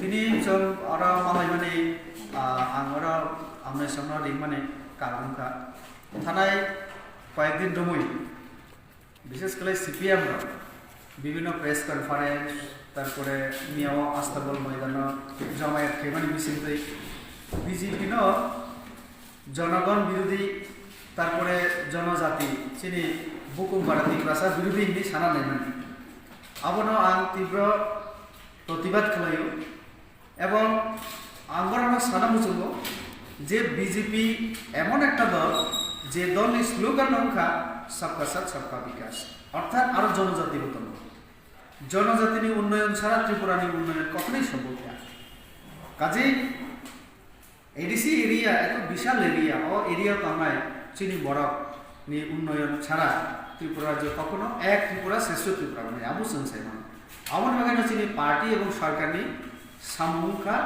Tini jom orang malai mani orang amne samna ring mani karam ka থানায় কয়েকদিন জমই বিশেষ করে সিপিএম বিভিন্ন প্রেস কনফারেন্স তারপরে নিয়াও আস্তাবল ময়দান জমায়েত খেমানি মিছিল বিজেপি জনগণ বিরোধী তারপরে জনজাতি চিনি বুকুম বাড়াতি ভাষা বিরোধী হিন্দি সানা নেই মানে আবনো আং তীব্র প্রতিবাদ খালাইও এবং আঙ্গরানো সানা মুচুব যে বিজেপি এমন একটা দল যে দল স্লোগান নৌকা সবকা সাথ সবকা বিকাশ অর্থাৎ আরো জনজাতিগত জনজাতির উন্নয়ন ছাড়া ত্রিপুরার উন্নয়ন কখনোই সম্ভব না কাজেই এডিসি এরিয়া এত বিশাল এরিয়া ও এরিয়া তামায় চিনি বরফ নিয়ে উন্নয়ন ছাড়া ত্রিপুরা যে কখনো এক ত্রিপুরা শ্রেষ্ঠ ত্রিপুরা মানে আবু সংসাই মানে আমার বাগানে চিনি পার্টি এবং সরকারি সামূহিকা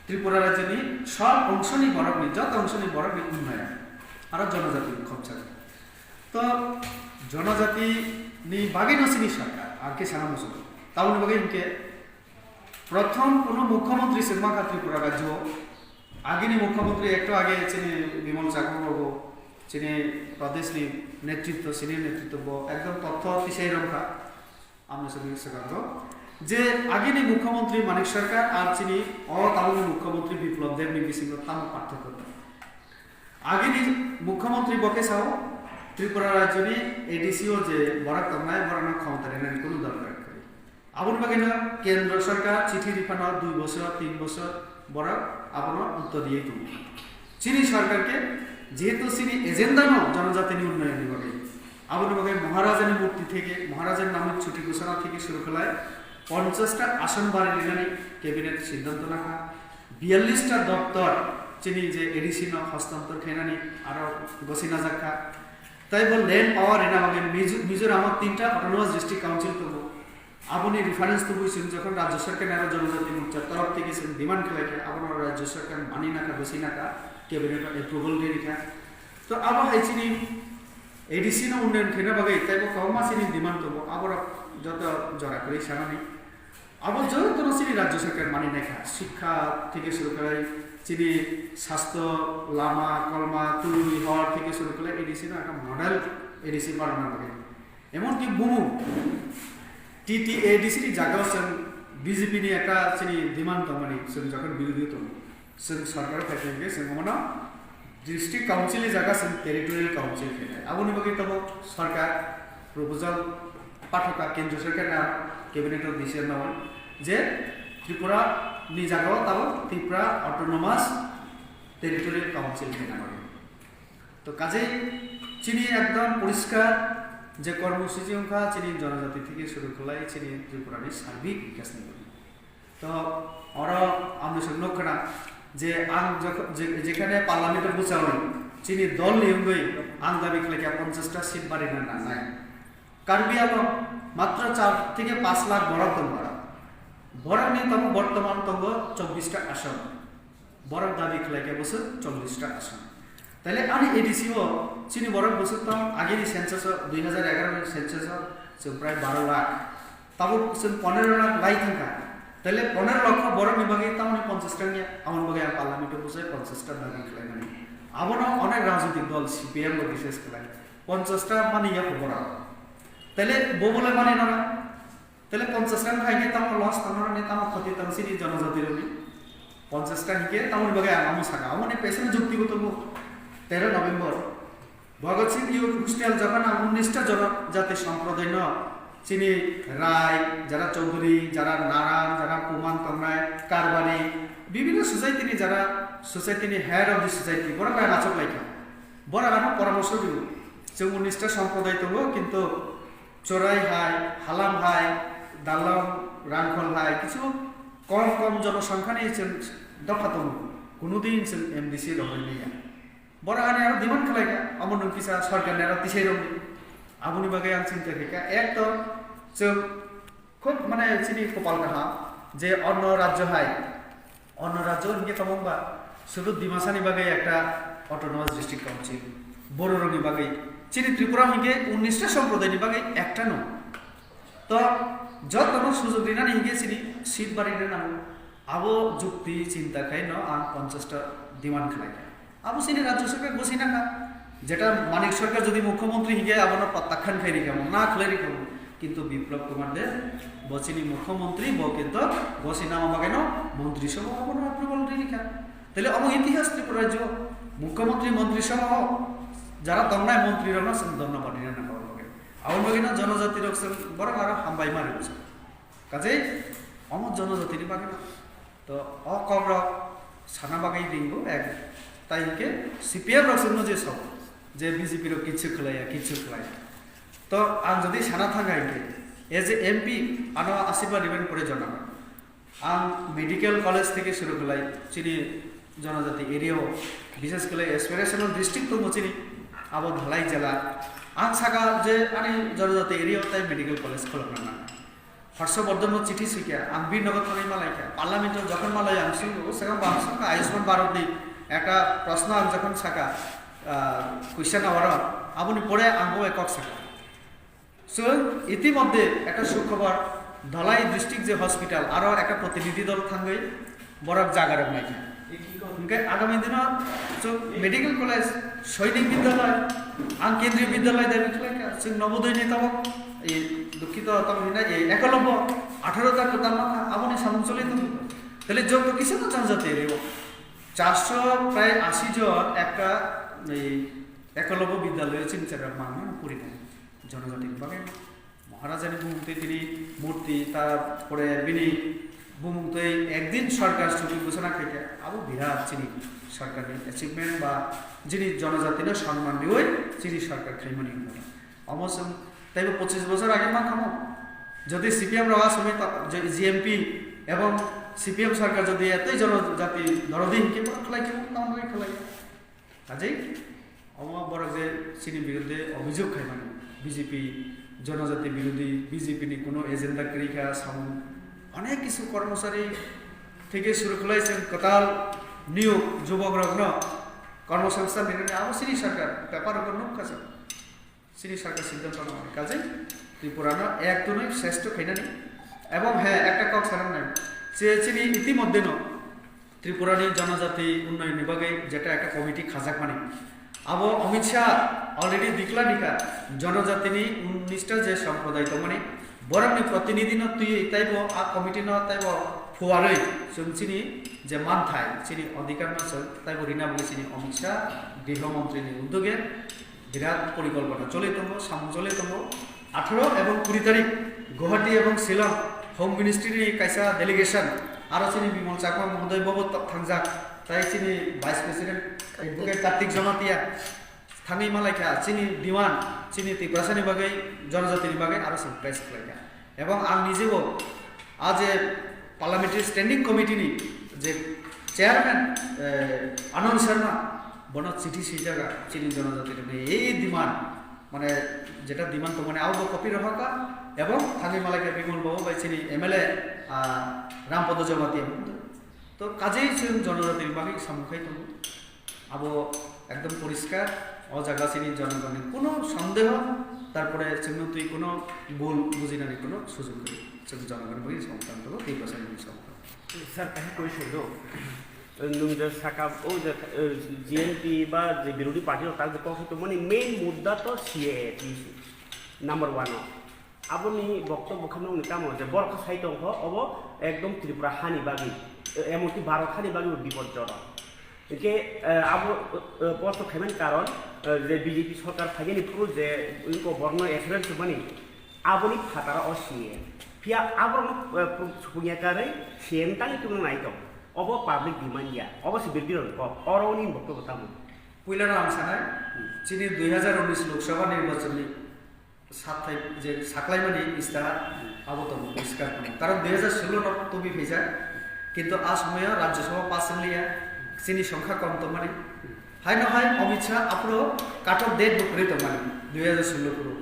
ত্রিপুরা রাজ্য নিয়ে সব অংশ নিয়ে বরফ নিয়ে যত অংশ নিয়ে বরফ নিয়ে উন্নয়ন আর জনজাতি খরচা তো জনজাতি নি বাগে নসিনি সরকার আর কে সানা মুসল তাহলে বাগে ইনকে প্রথম কোনো মুখ্যমন্ত্রী সিনেমা ত্রিপুরা রাজ্য আগেনি মুখ্যমন্ত্রী একটু আগে চিনি বিমল চাকরবাবু চিনি প্রদেশ নেতৃত্ব সিনিয়র নেতৃত্ব একদম তথ্য অতিশয় রক্ষা আমরা সঙ্গে সেখান যে আগেনি মুখ্যমন্ত্রী মানিক সরকার আর চিনি অতালুনি মুখ্যমন্ত্রী বিপ্লব দেব নিবিসিংহ তাম পার্থক্য আগেনি মুখ্যমন্ত্রী বকে সাহ ত্রিপুরা রাজ্য নিয়ে এডিসিও যে বরাক তমনায় বরানোর ক্ষমতা নেই কোনো দরকার করে আবুর বাগে কেন্দ্র সরকার চিঠি রিফান্ড 2 বছর 3 বছর বরাক আপনার উত্তর দিয়ে তুমি চিনি সরকারকে যেহেতু চিনি এজেন্ডা জনজাতি উন্নয়ন বিভাগে আবুর বাগে মহারাজানি মূর্তি থেকে মহারাজার নামের ছুটি ঘোষণা থেকে শুরু করায় 50টা আসন বাড়ি নিলানি ক্যাবিনেট সিদ্ধান্ত রাখা 42টা দপ্তর চিনি যে এডিসি হস্তান্তর খেনানি আরো গসিনা জাকা তাই বল ল্যান্ড পাওয়ার এনা বাগে মিজোরাম 3টা অটোনোমাস ডিস্ট্রিক্ট কাউন্সিল করবো আপনি রেফারেন্স তো বুঝছেন যখন রাজ্য সরকার আরো জনজাতি মোর্চার তরফ থেকে ডিমান্ড খেলাইছে আপনার রাজ্য সরকার মানি নাকা বসি নাকা ক্যাবিনেট এপ্রুভাল দিয়ে রেখা তো আবার হাইছিনি এডিসি উন্নয়ন খেনা বাগে তাই কমাসিনি ডিমান্ড করবো আবার যত জড়া করে সারানি আবার যত চিনি রাজ্য সরকার মানি নাকা শিক্ষা থেকে শুরু করে চিনি স্বাস্থ্য লামা কলমা তুলুই হওয়ার থেকে শুরু করে এডিসি একটা মডেল এডিসি বানানোর বাগে এমনকি বুমু টিটি এডিসি জায়গা বিজেপি নিয়ে একটা চিনি ডিমান্ড মানে যখন বিরোধী তো সরকার ফেসে সে মনে ডিস্ট্রিক্ট কাউন্সিলের জায়গা টেরিটোরিয়াল কাউন্সিল খেলে আপনি বাকি তব সরকার প্রপোজাল পাঠকা কেন্দ্র সরকার ক্যাবিনেটের ডিসিশন নেওয়া যে ত্রিপুরা নি জায়গাও তাও ত্রিপুরা অটোনোমাস টেরিটোরিয়াল কাউন্সিল খেলে তো কাজেই চিনি একদম পরিষ্কার যে কর্মসূচি অঙ্কা চিনি জনজাতি থেকে শুরু করলাই চিনি ত্রিপুরার সার্বিক বিকাশ নিয়ে তো ওরা আমরা সব লক্ষ্যটা যে আং যেখানে পার্লামেন্টের বুঝাওনি চিনি দল নিয়মই আং দাবি খেলে 50টা সিট বাড়ি না নাই কার্বি আলম মাত্র 4 থেকে 5 লাখ বরাক দল বরাক নিয়ে তখন বর্তমান তঙ্গ 24টা আসন বরাক দাবি খেলে বছর 40টা আসন তাহলে আমি এডিসিও চিনি বরফ বছর তো আগের সেন্সাস 2011 সেন্সাস প্রায় 12 লাখ তাও 15 লাখ লাই থাকা তাহলে 15 লক্ষ বরফ বিভাগে তাও 50টা নিয়ে আমার বাগে পার্লামেন্টে বসে 50টা দাবি খেলে মানে আবার অনেক রাজনৈতিক দল সিপিএম বিশেষ খেলায় 50টা মানে ইয়া খবর তাহলে বলে মানে না তাহলে 50টা খাইকে তাও লস তামার নেই তাও ক্ষতি তাম চিনি জনজাতির 50টা হিকে তাও বাগে আমও থাকা আমার পেছনে যুক্তিগত 13 November Bhagat Singh youth hostel যখন 19টা জনজাতি সম্প্রদায় চিনি রায় যারা চৌধুরী যারা নারায়ণ যারা কুমান তমরায় কারবারি বিভিন্ন সোসাইটি যারা society head of the society বড় গায়ে নাচক লাইকা বড় গানো পরামর্শ দিব যে 19টা সম্প্রদায় তবু কিন্তু চোরাই হাই হালাম হাই দালাম রানখল হাই কিছু কম কম জনসংখ্যা নিয়েছেন দফা তবু কোনোদিন এমডিসি রহন নিয়ে বড় আনে আর ডিমান্ড খেলাইকা আমার নকিসা সরকার নেরা তিসাই রঙি আবুনি বাগে আন চিন্তা খেকা এক তো খুব মানে চিনি কপাল কাহা যে অন্য রাজ্য হয় অন্য রাজ্য নিয়ে তমবা শুধু ডিমাসানি বাগে একটা অটোনোমাস ডিস্ট্রিক্ট কাউন্সিল বড় রঙি বাগে চিনি ত্রিপুরা হিগে 19টা সম্প্রদায় বাগে একটা ন তো যত সুযোগ দিনা হিগে চিনি সিট বাড়ি নাম আবো যুক্তি চিন্তা খাই ন আন 50টা ডিমান্ড খাই আবো সিনি রাজ্য সরকার বসি না যেটা মানিক সরকার যদি মুখ্যমন্ত্রী হিগে আবার প্রত্যাখ্যান খাই রেখাম না খেলে রেখাম কিন্তু বিপ্লব কুমার দেব বসিনি মুখ্যমন্ত্রী কিন্তু বসি নাম আমাকে মন্ত্রিসভা আপনার অ্যাপ্রুভাল রেখা তাহলে অম ইতিহাস ত্রিপুরা রাজ্য মুখ্যমন্ত্রী মন্ত্রিসভা যারা দমনায় মন্ত্রী রং ধন্যবাদ না আমার বাকি না জনজাতি রকম বরং আরো হামবাই মারি বসে কাজেই অমর জনজাতির বাকি না তো অকব্র সানা বাগাই দিঙ্গ এক তাইকে সিপিএম রকম যে সব যে বিজেপির কিছু খেলাইয়া তো আন যদি সানা থাকাইকে এজ এ এমপি আনো আশীর্বাদ ইভেন্ট করে জানাবেন আন মেডিকেল কলেজ থেকে শুরু করলাই চিনি জনজাতি এরিয়াও বিশেষ করে এসপিরেশনাল ডিস্ট্রিক্ট তো চিনি আবার ঢালাই জেলা আন সাকা যে আনি জনজাতি এরিয়াও তাই মেডিকেল কলেজ খোলাম না হর্ষবর্ধন চিঠি শিখা আন বীরনগর থানাই মালাইকা পার্লামেন্টে যখন মালাই আনছিল সেখানে বাংসা আয়ুষ্মান ভারতনি একটা প্রশ্ন যখন সাকা কুইশন আবার আপনি পড়ে আনবো একক সাকা সো ইতিমধ্যে একটা সুখবর ধলাই ডিস্ট্রিক্ট যে হসপিটাল আরও একটা প্রতিনিধি দল থাকবে বড় জায়গার নাকি আগামী দিন মেডিকেল কলেজ সৈনিক বিদ্যালয় আন কেন্দ্রীয় বিদ্যালয় দেবে নবোদয় নেতাবক এই দুঃখিত এই একলব্য 18টা কোথাও আপনি সামঞ্চলিত তাহলে যোগ্য কিছু না জনজাতি 400 প্রায় 80 জন একটা এই একলব্য বিদ্যালয়ের চিন্তার মানুষ পরিণত জনজাতির বাগে মহারাজানি ভূমুক্তি তিনি মূর্তি তারপরে বিনি ভূমুক্তি একদিন সরকার ছুটি ঘোষণা থেকে আবু বিরাট চিনি সরকারের অ্যাচিভমেন্ট বা যিনি জনজাতির সম্মান দিয়ে চিনি সরকার খাইমানি অবশ্য তাই 25 বছর আগে মা খামো যদি সিপিএম রাওয়া সময় জিএমপি এবং সিপিএম সরকার যদি এতই জনজাতি দরদি হিকে খেলাই কেমন তেমন খেলাই কাজেই বড় যে চিনি বিরুদ্ধে অভিযোগ খাইমানি বিজেপি জনজাতি বিরোধী বিজেপি নি কোনো এজেন্ডা করিকা সামন অনেক কিছু কর্মচারী থেকে শুরু করেছেন কতাল নিয়োগ যুবক রগ্ন কর্মসংস্থান নির্ণয় আবার সিনি সরকার ব্যাপার উপর নোক কাছে সিনি সরকার সিদ্ধান্ত নেওয়ার কাজে ত্রিপুরানো এক দুই শ্রেষ্ঠ খাইনানি এবং হ্যাঁ একটা কক সারান নাই যে চিনি ইতিমধ্যে ত্রিপুরানি জনজাতি উন্নয়ন বিভাগে যেটা একটা কমিটি খাজাক মানে আবো অমিত শাহ অলরেডি দিকলা নিকা জনজাতিনি 19টা যে সম্প্রদায় তো মানে বরংনি প্রতিনিধি ন তুই তাইব আ কমিটি ন তাইব ফুয়ারই চিনি যে মান থাই চিনি অধিকার ন তাইব রিনা বলে চিনি অমিত শাহ গৃহমন্ত্রীনি উদ্যোগে বিরাট পরিকল্পনা চলে তঙ্গ চলে তঙ্গ 18 এবং 20 তারিখ গুয়াহাটি এবং শিলং হোম মিনিস্ট্রিনি কাইসা ডেলিগেশন আরো চিনি বিমল চাকমা মহোদয় বাবু থাকজাক তাই চিনি vice president advocate Kartik Jamatia থাঙি মালাইখা চিনি দিওয়ান চিনি ত্রিপুরাসানি বাগৈ জনজাতির বাগৈ আরো সারপ্রাইজ খাইখা এবং আর নিজেও আজ পার্লামেন্টারি স্ট্যান্ডিং কমিটিনি যে চেয়ারম্যান আনন্দ শর্মা বন চিঠি সেই জায়গা চিনি জনজাতির এই ডিমান্ড মানে যেটা ডিমান্ড তো মানে আউব কপি রহকা এবং থাঙি মালাইখা বিমল বাবু বা চিনি এমএলএ রামপদ জমাতিয়া তো কাজেই জনজাতির বাকি সামুখাই তো আবো একদম পরিষ্কার অজাগা চিনি জনগণের কোনো সন্দেহ তারপরে চিহ্ন তুই কোনো ভুল বুঝি না কোনো সুযোগ করি জনগণের বাকি সংক্রান্ত এই বছর স্যার কাহি কৈছিল नोंजों साका ओ जीएनपी बा जे विरोधी पार्टी तार जे कहतो माने मेन मुद्दा तो सीए नम्बर 1 आबोनी बक्तव्य खानो निकाम जे बरखा साहित्य अंक अब एकदम त्रिपुरा हानि बागी एमनकि भारत हानि बागी विपज्जनक একে আবো প্রশ্ন খাইমান কারণ যে বিজেপি সরকার ফাইনি পুরো যে ইনকো বর্ণ এক্সেলেন্স মানে আবনি ফাতারা অসিয়ে ফিয়া আবরন সুপুনিয়া কারে সেন্টানি তুমি নাইতো অব পাবলিক ডিমান্ডিয়া অবশ্যই বিরোধী অরনি বক্তব্য তাম পয়লা আম সানায় চিনি 2019 লোকসভা নির্বাচনে সাতটাই যে সাকলাইমানি ইস্তাহার আবতন পরিষ্কার কারণ 2016 তবি ফেজা কিন্তু আ সময় রাজ্যসভা পাস লিয়া চিনি সংখ্যা কম তো মানে হাই না হয় অমিত শাহ আপনার কাট অফ ডেট বুক তো মানে 2016 পুরো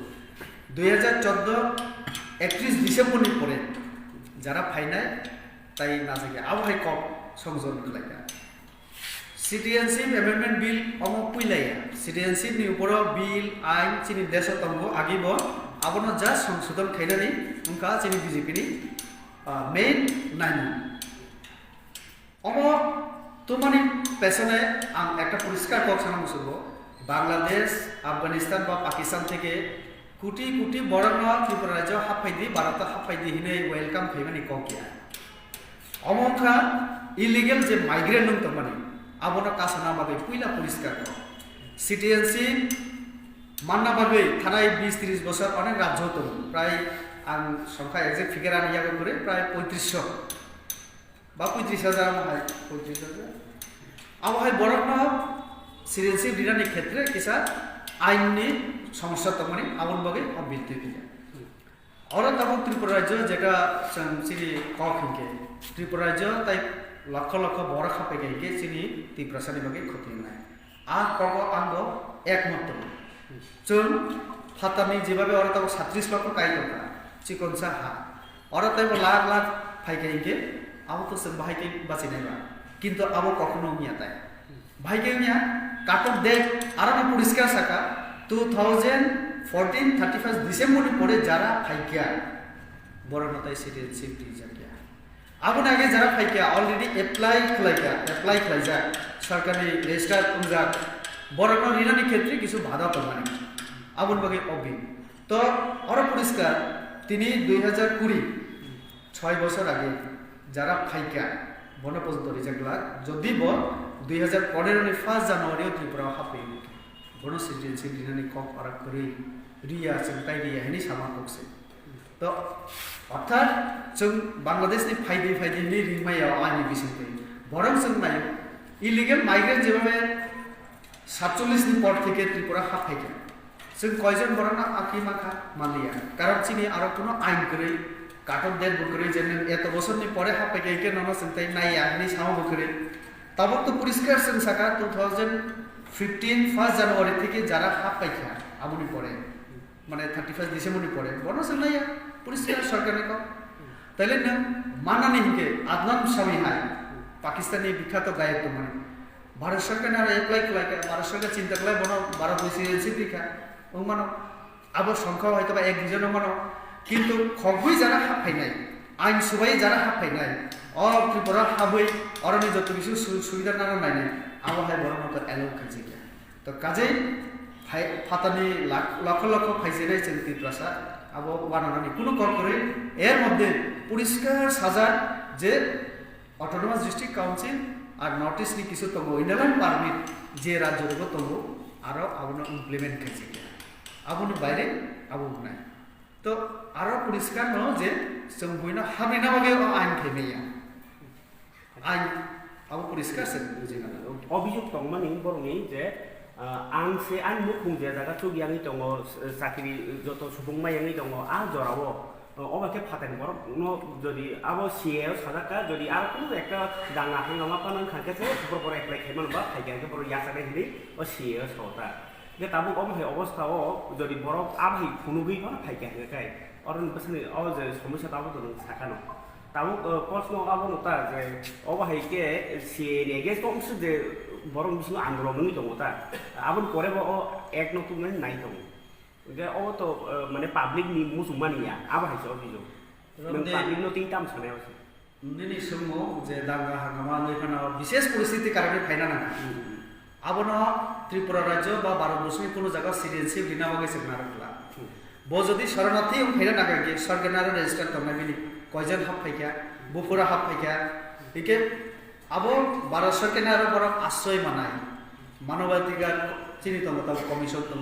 2014 31 ডিসেম্বর পরে যারা ফাইনায় তাই না থাকে আবহাই কম সংযোজন খাইকা সিটিজেনশিপ অ্যামেন্ডমেন্ট বিল অমুক পুইলাইয়া সিটিজেনশিপ নি উপর বিল আইন চিনি দেশতঙ্গ আগিব আবনো যা সংশোধন খাইনানি উনকা চিনি বিজেপি নি মেইন নাইন অমো তোমানি পেছনে আং একটা পরিষ্কার কক সানা মুসুব বাংলাদেশ আফগানিস্তান বা পাকিস্তান থেকে কোটি কোটি বড় ত্রিপুরা রাজ্য হাফাইদি ভারত হাফাইদি হিনে ওয়েলকাম খাইমানি ককিয়া অমখা ইলিগেল যে মাইগ্রেন্ট নং তোমানি আবনা কাসনা বাবে পুইলা পরিষ্কার সিটিজেনশিপ মান্না বাবে থানায় 20-30 বছর অনেক রাজ্য হতো প্রায় আং সংখ্যা এক্সাক্ট ফিগার আনি ইয়াগ করে প্রায় 3500 বা 35,000 35,000 আবহাই বড় সিটিজেনশিপ দিনানি ক্ষেত্রে কিসা আইননি সমস্যা তমানি আবন বাগে অবৃদ্ধি হয়ে অরা তাবক ত্রিপুরা রাজ্য যেটা চিনি কে ত্রিপুরা রাজ্য তাই লক্ষ লক্ষ বড় খাপে গাইকে চিনি ত্রিপ্রাসানি বাগে ক্ষতি নাই আর কগ আঙ্গ একমাত্র চুন ফাতামি যেভাবে ওরা তাবো 37 লক্ষ কাই টাকা চিকনসা হা ওরা তাই লাখ লাখ ফাইকাইকে আবো তো ভাইকে বাঁচি নেবা কিন্তু আবো কখনো মিয়া তাই ভাইকে মিয়া কাটক দেখ আর আমি পরিষ্কার থাকা 2014 31 ডিসেম্বর পরে যারা ফাইকিয়া বড় নতাই সিটিজেনশিপ দিয়ে আগুন আগে যারা ফাইকিয়া অলরেডি অ্যাপ্লাই খাইজা সরকারি রেজিস্টার অনুযায়ী বড় ঋণানি ক্ষেত্রে কিছু বাধা প্রমাণ আগুন বাগে অবি তো আরো পরিষ্কার তিনি 2020 6 বছর আগে যারা ফাইকিয়া বন পর্যন্ত রিজেক্ট লাগ যদি 2015 1 জানুয়ারি ত্রিপুরা হাফে বন সিটিজেনশিপ ঋণানি কক আর করে রিয়া চিন্তাই রিয়া হেনি সামা করছে তো অর্থাৎ जों বাংলাদেশনি ফাইদে নি রিমাইয়াव आंनि बिसिंखै বরং जों नायो इलिगेल माइग्रेंट যেভাবে 47 नि পর থেকে ত্রিপুরা হাফাইকে जों কয়জন বরং আকি মাখা মালিয়া কারণ চিনি আরো কোনো আইন করে কাটক দেন বকরে যেন এত বছরনি পরে হাফাইকে কে নন চিন্তাই নাইয়া হেনি সামা বকরে তাবক তো পরিষ্কার जों সাকা 2015 1 জানুয়ারি থেকে যারা হাফাইকা আমনি পরে মানে 31 ডিসেম্বর পরে বড় जों नाइया পরিষ্কার সরকারের কম তাইলে না মানানি হিকে আদনান স্বামী হাই পাকিস্তানি বিখ্যাত গায়ক তো মানে ভারত সরকার আর অ্যাপ্লাই করায় ভারত সরকার চিন্তা করলে বনো ভারত সিটিজেনশিপ দীক্ষা ও মানো আবার সংখ্যা হয়তো বা এক দুজন মানো কিন্তু খবই যারা হাফাই নাই আইন সুবাই যারা হাফাই নাই ত্রিপুরা হাবই অরণি যত কিছু সুবিধা নানা নাই নাই আবহাওয়ায় বড় মতো এলো খাইছে তো কাজেই ফাতানি লক্ষ লক্ষ খাইছে নাই চিন্তি প্রাসা আবো বানানি কোনো কর করে এর মধ্যে পরিষ্কার সাজা যে অটোনমাস ডিস্ট্রিক্ট কাউন্সিল আর নর্থ ইস্টনি কিছু তঙ্গ ইন্ডালাইন পারমিট যে রাজ্য দেব তঙ্গ আরো আবনো ইমপ্লিমেন্ট খাইছে আবনো বাইরে আবো নাই তো আরো পরিষ্কার ন যে जों বইনা হাবিনা বাগে আইন খাইমেয়া আইন আবো পরিষ্কার সে বুঝিনা অভিযোগ তংমানি বরংনি যে आंसे आं मुखुंजे जागा चुगियानि दङ साख्रि जत सुबुंमायानि दङ आ जरावो अबाके फातानि बर नो जदि आबो सीए सादाका जदि आरो कोनो একটা दाङा हांगामा पानन खाकेसे बर एप्लाइ खाइमान बा फाइगाके बर यासाने हिनि ओ सीए सौता जे ताबु अबहे अवस्थाओ जदि बर आबहि फुनुगै बा फाइगाके काय अरन बसनि अ जे समस्या ताबु दङ साखानो ताबु प्रश्न आबो नता जे अबहायके सीए नेगे कमसे जे বরং কিছু আন্দোলনই দङ তা আবন পরে এক নতুন নাই দङ যে ও তো মানে পাবলিক নি মুসুমানিয়া আবা হাইছে অভিযোগ পাবলিক নো তিন টাম সানে আছে নিনি সুমো যে দাঙ্গা হাঙ্গামা নেখানা বিশেষ পরিস্থিতি কারণে ফাইনা না আবন ত্রিপুরা রাজ্য বা ভারতবর্ষের কোনো জায়গা সিটিজেনশিপ বিনা বাগে সেনা রাখলা ব যদি শরণার্থী ফাইনা না গে সরকার রেজিস্টার তমাইনি কয়জন হাফ ফাইকা বুফুরা হাফ ফাইকা একে আবো ভারত সরকার বরং আশ্রয় মানায় মানবাধিকার চিহ্নিত মতো কমিশন তো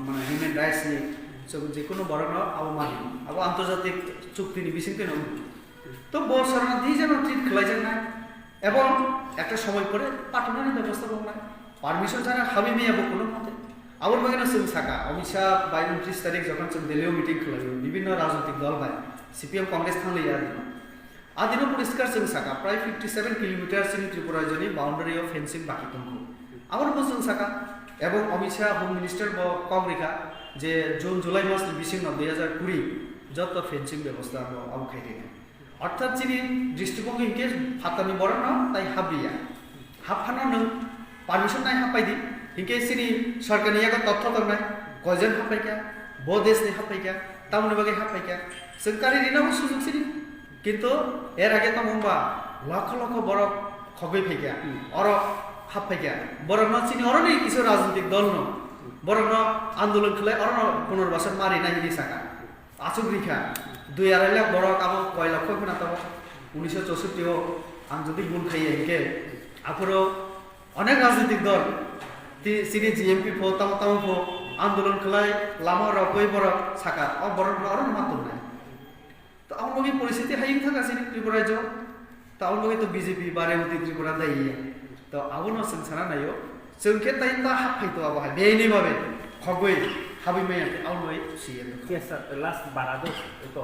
মানে হিউম্যান রাইটস নিয়ে যে কোনো বরং আবো মানি আবো আন্তর্জাতিক চুক্তি বিশিংতে নয় তো বড় শরণার্থী যেন ট্রিট খেলাইছেন না এবং একটা সময় পরে পাঠানোর ব্যবস্থা করব না পারমিশন ছাড়া হাবি মেয়ে আবো কোনো মতে আবার বাগানে जों থাকা অমিত শাহ 29 তারিখ যখন जों দিল্লিও মিটিং খেলাইব বিভিন্ন রাজনৈতিক দল ভাই সিপিএম কংগ্রেস থাকলে আর আদিনো পরিষ্কার जों সাকা প্রায় 57 কিলোমিটার সিনি ত্রিপুরা রাজ্যনি বাউন্ডারি অফ ফেন্সিং বাকি দङ আবার जों সাকা এবং অমিত শাহ হোম মিনিস্টার কংগ্রেসা যে জুন জুলাই মাস বিশিং 2020 যত ফেন্সিং ব্যবস্থা আবো খাইতে অর্থাৎ চিনি দৃষ্টিভঙ্গি হিকে ফাতানি বড় না তাই হাবিয়া হাফানো নং পারমিশন নাই হাফাইদি হিকে চিনি সরকারি ইয়াকে তথ্য দংনাই কয়জন হাফাইকা ব দেশনি হাফাইকা তামনি বাগে হাফাইকা সরকারি ঋণাবো সুযোগ চিনি কিন্তু এর আগে তো মুম্বা লক্ষ লক্ষ বড় খগৈ ফাইকা অর হাফ ফাইকা বরং চিনি অর নেই কিছু রাজনৈতিক দল ন বরং আন্দোলন খেলে অর 15 বছর মারি নাই হিনি সাকা আচুক রিখা 2-2.5 লাখ বড় কাম 6 লক্ষ কোনা তাও 1964 আম যদি গুণ খাইয়ে একে আপুরো অনেক রাজনৈতিক দল চিনি জিএমপি ফো তাও তাও ফো আন্দোলন খেলাই লামা রকই বড় সাকা অ বড় অর মাত্র নাই তো আমার লগে পরিস্থিতি হাইম থাকা চিনি ত্রিপুরা রাজ্য তো আমার লগে তো বিজেপি বা রেমতি ত্রিপুরা দাইয়া তো আবুন সংসারা নাইও जोंखे ताइन दा हाफाइतो आबा बेनि बाबे खगै हाबि मे आउलय सिए yes sir last barado to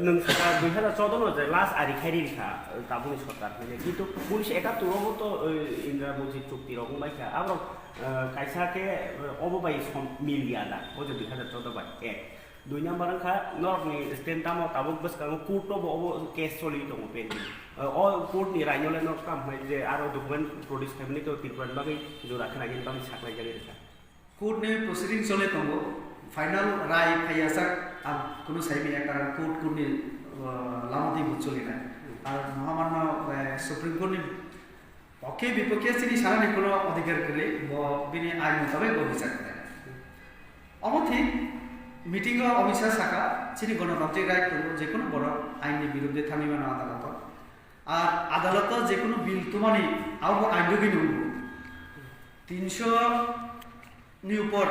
nung saka 2014 যে last ari khairi kha tabuni সরকার মানে কিন্তু 1971 তো ইন্দিরা মসজিদ চুক্তি রকম বাইকা আবার কাইসাকে অববাই মিলিয়া দা ও যে 2014 বাই এক 2 নাম্বার খা নরনি স্টেন্টামো তাবুক বসকাং কুটো বো কেস চলি দङ পেন্ডিং অ কোর্ট नि रायनले नट काम হয় যে আরো ডকুমেন্ট প্রডিউস খামনি তো তিনবার বাকি জোরা খানা কিন্তু আমি সাকলাই জানি রেখা কোর্ট ने प्रोसीडिंग चले तंगो फाइनल राय फाइयासा आम कुनु साइबिया कारण कोर्ट कुनि लामति बुचलि ना আর মহামান্য সুপ্রিম কোর্ট नि পক্ষে বিপক্ষে চিনি সারানি কোনো অধিকার করে বিনি আইন মোতাবেক বিচার করে অমথি মিটিং অফিসা শাখা চিনি গণতান্ত্রিক রায় করব যে কোনো বড় আইনের বিরুদ্ধে থামিবানো আদালত আর আদালত যে কোনো বিল তোমানি আও আইনযোগী নব 300 नि ऊपर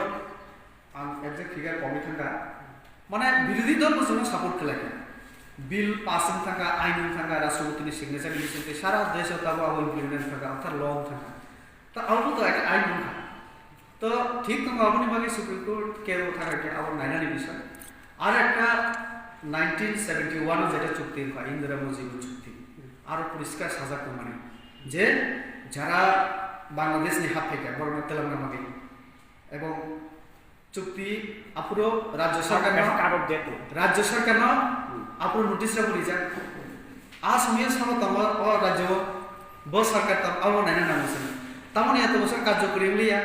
आं एक्जेक्ट फिगार कमी थाका माने विरोधी दल जों सपोर्ट खालामो बिल पासिं थाका आइन थाका राष्ट्रपतिनि सिग्नेचार लिखिते सारा देश ताबो आबो इमप्लिमेंट थाका अर्थात लॉ थाका तो आबो तो एक आइन थाका तो ठीक तो आबोनि बागे सुप्रीम कोर्ट के थाका के आबो नायनानि বিষয় আর একটা 1971 যেটা চুক্তি হয় ইন্দিরা মজিবুর চুক্তি আর পরিষ্কার সাজা প্রমাণে যে যারা বাংলাদেশনি হাত থেকে বড় তেলেঙ্গানা মাগে এবং চুক্তি আপুরো রাজ্য সরকার আপুরো নোটিস পড়ি যা আসামিয়া সামো তাম ও রাজ্য ব সরকার তাম আবো নাইনা নামছেন তামনি এত বছর কার্যকরী লিয়া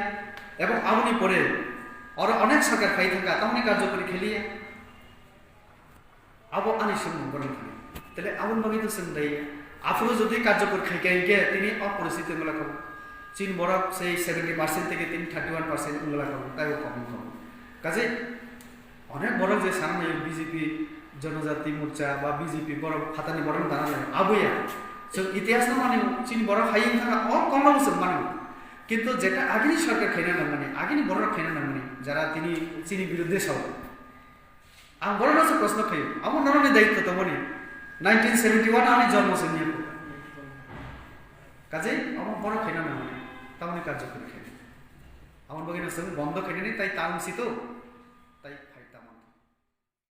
এবং আমনি পরে আর অনেক সরকার খাই থাকা তামনি কার্যকরী খেলিয়া আবো আনি সঙ্গ বরং তাহলে আমন বাকি তো সন্দেহ আপুরো যদি কার্যকর খাইকে তিনি অপরিস্থিতি মেলা খাবো চীন বড় সেই 70% থেকে 31% উল্লেখ করবো তাই কম করবো কাজে অনেক বড় যে সামনে বিজেপি জনজাতি মোর্চা বা বিজেপি বড় ফাতানি বড় দাঁড়ানো আবইয়া ইতিহাস মানে চীন বড় হাইন থাকা কম বছর মানে কিন্তু যেটা আগেনি সরকার খাইনা না মানে আগেনি বড় খাইনা না মানে যারা তিনি চীনি বিরুদ্ধে সব আমি বড় নাচে প্রশ্ন খাই আমার নরমে দায়িত্ব তো মনে 1971 আমি জন্মছে নিয়ে কাজে আমার বড় খাইনা না মানে তেমনই কার্যকরী খেলে আমার বাগিনা বন্ধ খেলে নেই তাই তার তো তাই